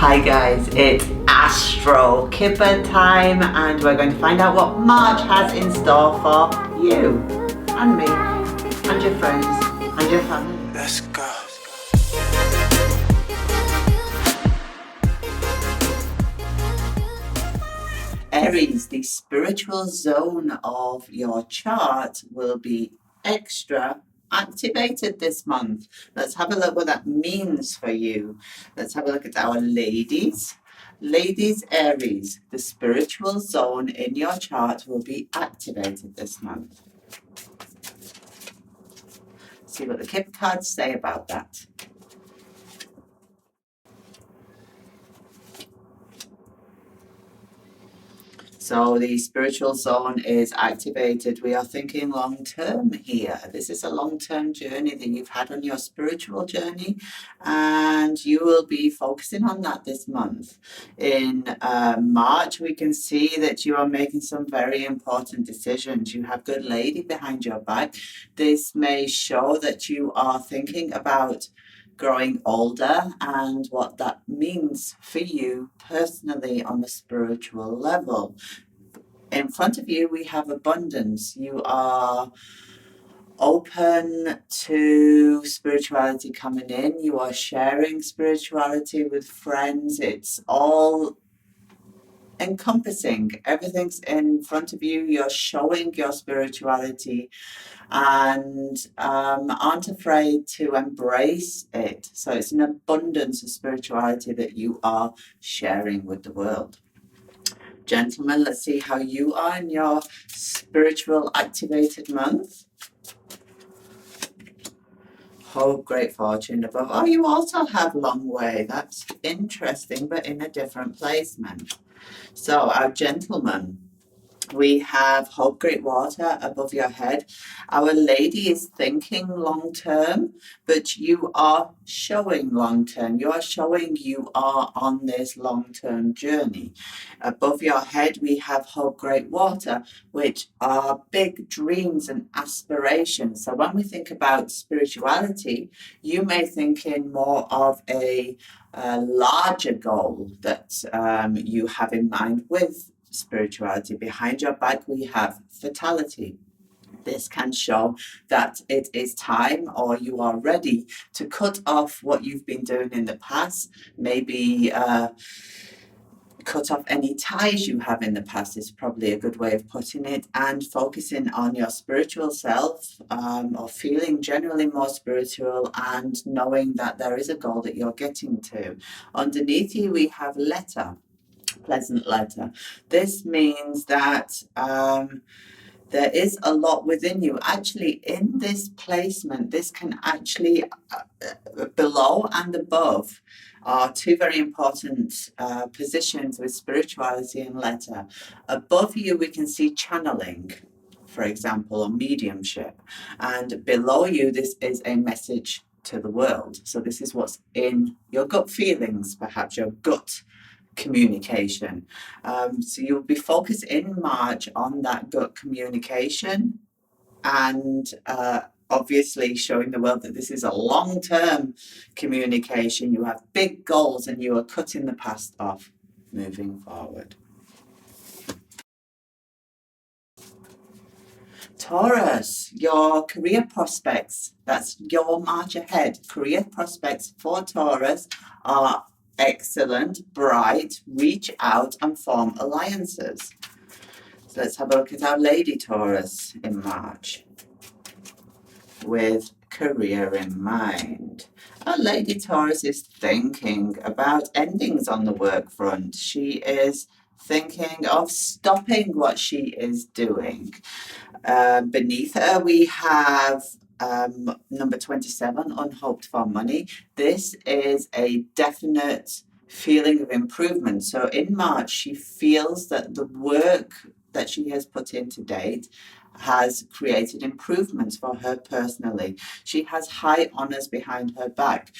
Hi guys, it's Astro Kipper time and we're going to find out what March has in store for you and me and your friends and your family. Let's go. Aries, the spiritual zone of your chart will be extra activated this month. Let's have a look what that means for you. Let's have a look at our ladies. Ladies, Aries, the spiritual zone in your chart will be activated this month. See what the Kipper cards say about that. So the spiritual zone is activated. We are thinking long term here. This is a long term journey that you've had on your spiritual journey, and you will be focusing on that this month. In March, we can see that you are making some very important decisions. You have good lady behind your back. This may show that you are thinking about growing older and what that means for you personally on a spiritual level. In front of you, we have abundance. You are open to spirituality coming in. You are sharing spirituality with friends. It's all encompassing. Everything's in front of you. You're showing your spirituality and aren't afraid to embrace it. So it's an abundance of spirituality that you are sharing with the world. Gentlemen, let's see how you are in your spiritual activated month. Hope, great fortune above. Oh, you also have long way. That's interesting, but in a different placement. So our gentlemen, we have hope, great water above your head. Our lady is thinking long term, but you are showing long term. You are showing you are on this long term journey. Above your head, we have hope, great water, which are big dreams and aspirations. So when we think about spirituality, you may think in more of a larger goal that you have in mind with spirituality. Behind your back, we have fatality. This can show that it is time or you are ready to cut off what you've been doing in the past. Maybe cut off any ties you have in the past is probably a good way of putting it, and focusing on your spiritual self, or feeling generally more spiritual and knowing that there is a goal that you're getting to. Underneath you, we have letter. Pleasant letter. This means that there is a lot within you. Actually, in this placement, this can actually, below and above, are two very important positions with spirituality and letter. Above you, we can see channeling, for example, or mediumship. And below you, this is a message to the world. So this is what's in your gut feelings, perhaps your gut communication. So you'll be focused in March on that gut communication and obviously showing the world that this is a long-term communication. You have big goals and you are cutting the past off, moving forward. Taurus, your career prospects, that's your March ahead. Career prospects for Taurus are excellent, bright, reach out and form alliances. So let's have a look at our lady Taurus in March with career in mind. Our lady Taurus is thinking about endings on the work front. She is thinking of stopping what she is doing. Beneath her, we have number 27, unhoped for money. This is a definite feeling of improvement. So in March, she feels that the work that she has put in to date has created improvements for her personally. She has high honors behind her back.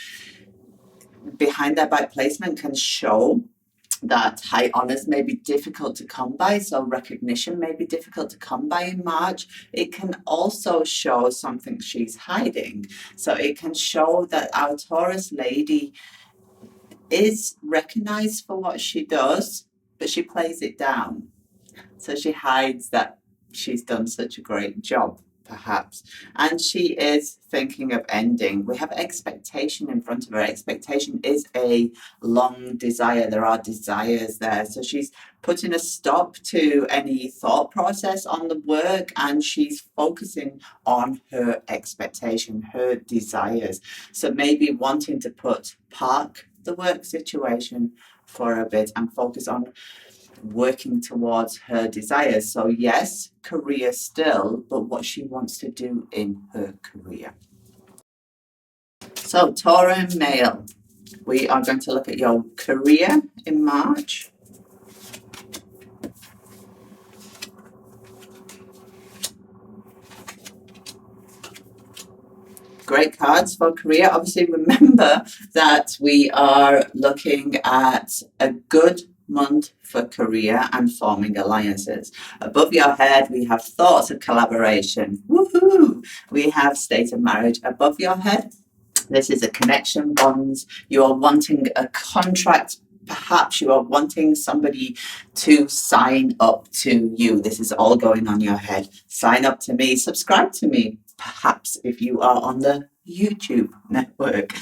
Behind their back placement can show that high honors may be difficult to come by, so recognition may be difficult to come by in March. It can also show something she's hiding. So it can show that our Taurus lady is recognized for what she does, but she plays it down. So she hides that she's done such a great job, perhaps. And she is thinking of ending. We have expectation in front of her. Expectation is a long desire. There are desires there. So she's putting a stop to any thought process on the work, and she's focusing on her expectation, her desires. So maybe wanting to park the work situation for a bit and focus on working towards her desires. So yes, career still, but what she wants to do in her career. So Taurus male, we are going to look at your career in March. Great cards for career. Obviously, remember that we are looking at a good month for career and forming alliances. Above your head, we have thoughts of collaboration. Woohoo! We have state of marriage above your head. This is a connection, bonds. You are wanting a contract. Perhaps you are wanting somebody to sign up to you. This is all going on your head. Sign up to me, subscribe to me. Perhaps if you are on the YouTube network.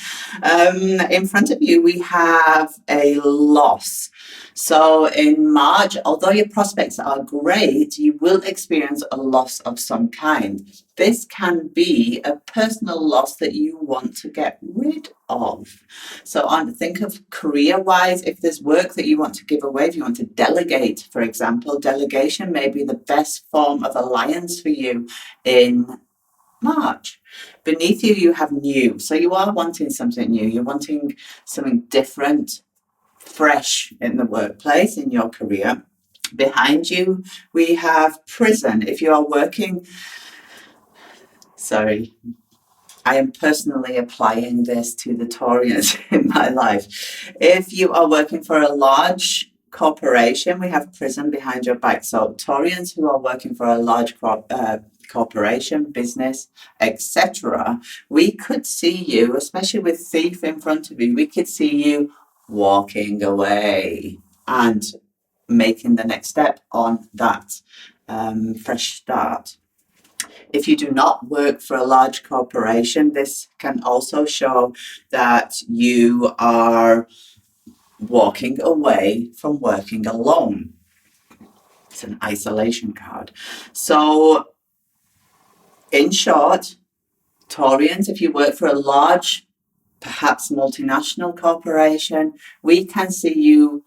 In front of you, we have a loss. So in March, although your prospects are great, you will experience a loss of some kind. This can be a personal loss that you want to get rid of. So think of career-wise, if there's work that you want to give away, if you want to delegate, for example, delegation may be the best form of alliance for you in March. Beneath you, you have new. So you are wanting something new. You're wanting something different, fresh in the workplace, in your career. Behind you, we have prison. If you are working, I am personally applying this to the Taurians in my life. If you are working for a large corporation, we have prison behind your back. So Taurians who are working for a large corporation, business, etc., we could see you, especially with thief in front of you, we could see you walking away and making the next step on that fresh start. If you do not work for a large corporation, this can also show that you are walking away from working alone. It's an isolation card. So in short, Taurians, if you work for a large, perhaps multinational corporation, we can see you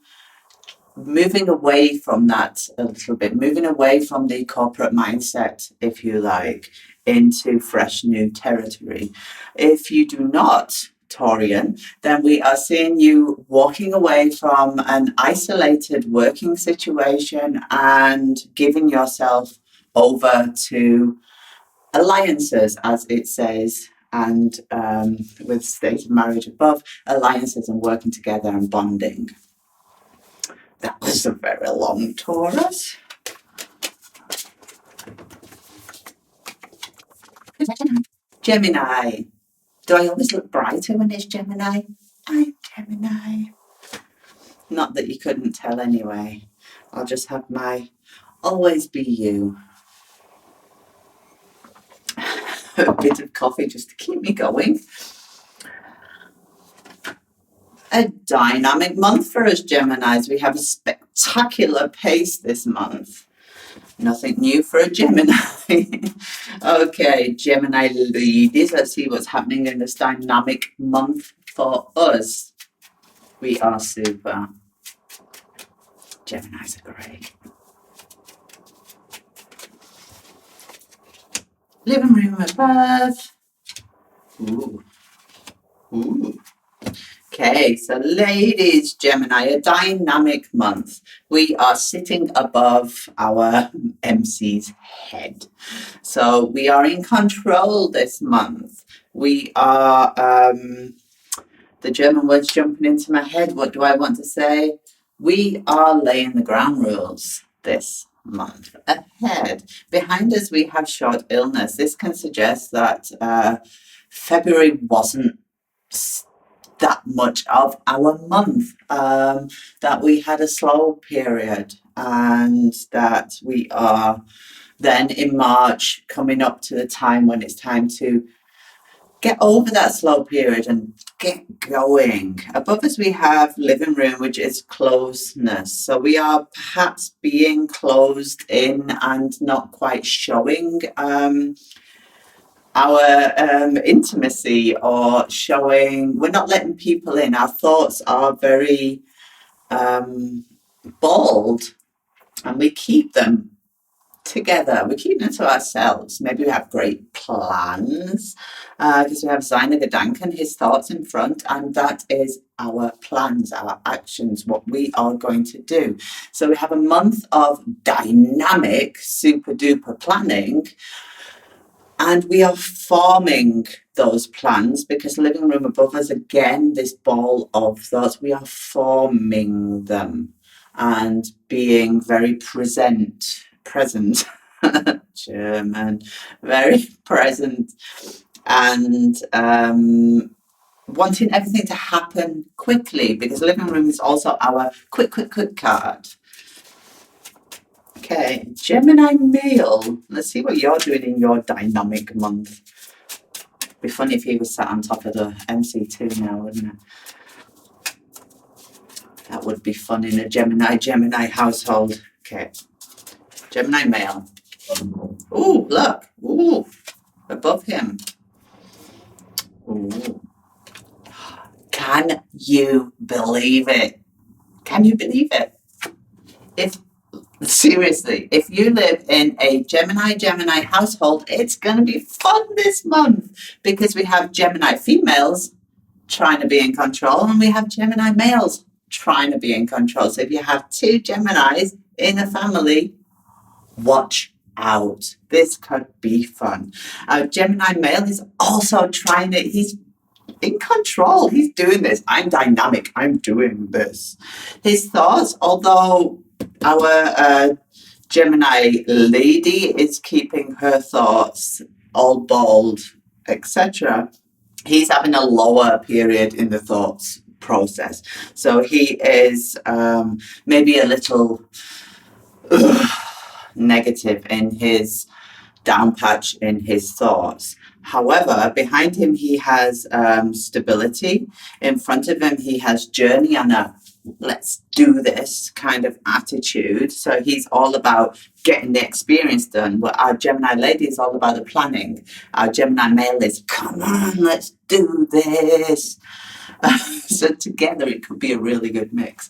moving away from that a little bit, moving away from the corporate mindset, if you like, into fresh new territory. If you do not, Taurian, then we are seeing you walking away from an isolated working situation and giving yourself over to alliances, as it says, and with state of marriage above, alliances and working together and bonding. That was a very long Taurus. Gemini. Do I always look brighter when it's Gemini? I'm Gemini. Not that you couldn't tell anyway. I'll just have my always be you. A bit of coffee just to keep me going. A dynamic month for us Geminis. We have a spectacular pace this month. Nothing new for a Gemini. Okay, Gemini ladies, let's see what's happening in this dynamic month for us. We are super. Geminis are great. Living room above. Ooh. Ooh. Okay, so ladies, Gemini, a dynamic month. We are sitting above our MC's head. So we are in control this month. We are, the German word's jumping into my head. What do I want to say? We are laying the ground rules this month ahead. Behind us, we have short illness. This can suggest that February wasn't that much of our month, that we had a slow period, and that we are then in March coming up to the time when it's time to get over that slow period and get going. Above us we have living room, which is closeness. So we are perhaps being closed in and not quite showing our intimacy, or showing, we're not letting people in. Our thoughts are very bold, and we keep them together. We keep them to ourselves. Maybe we have great plans, because we have Gedanken, his thoughts in front, and that is our plans, our actions, what we are going to do. So we have a month of dynamic, super duper planning, and we are forming those plans, because living room above us, again, this ball of thoughts, we are forming them and being very present, German, very present, and wanting everything to happen quickly, because living room is also our quick card. Okay, Gemini male. Let's see what you're doing in your dynamic month. Be funny if he was sat on top of the MC2 now, wouldn't it? That would be fun in a Gemini household. Okay, Gemini male. Ooh, look. Ooh, above him. Ooh. Can you believe it? Can you believe it? Seriously, if you live in a Gemini household, it's going to be fun this month, because we have Gemini females trying to be in control, and we have Gemini males trying to be in control. So if you have two Geminis in a family, watch out. This could be fun. Our Gemini male is also he's in control. He's doing this. I'm dynamic. I'm doing this. His thoughts, although our Gemini lady is keeping her thoughts all bold, etc., he's having a lower period in the thoughts process. So he is maybe a little negative in his down patch in his thoughts. However, behind him he has stability. In front of him he has journey and a let's do this kind of attitude. So he's all about getting the experience done. Well, our Gemini lady is all about the planning. Our Gemini male is, come on, let's do this. So together it could be a really good mix.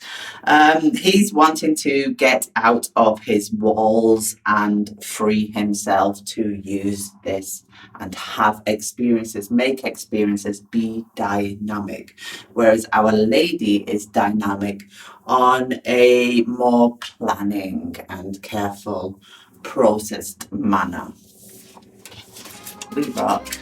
He's wanting to get out of his walls and free himself to use this and have experiences, make experiences, be dynamic. Whereas our lady is dynamic on a more planning and careful, processed manner. We rock.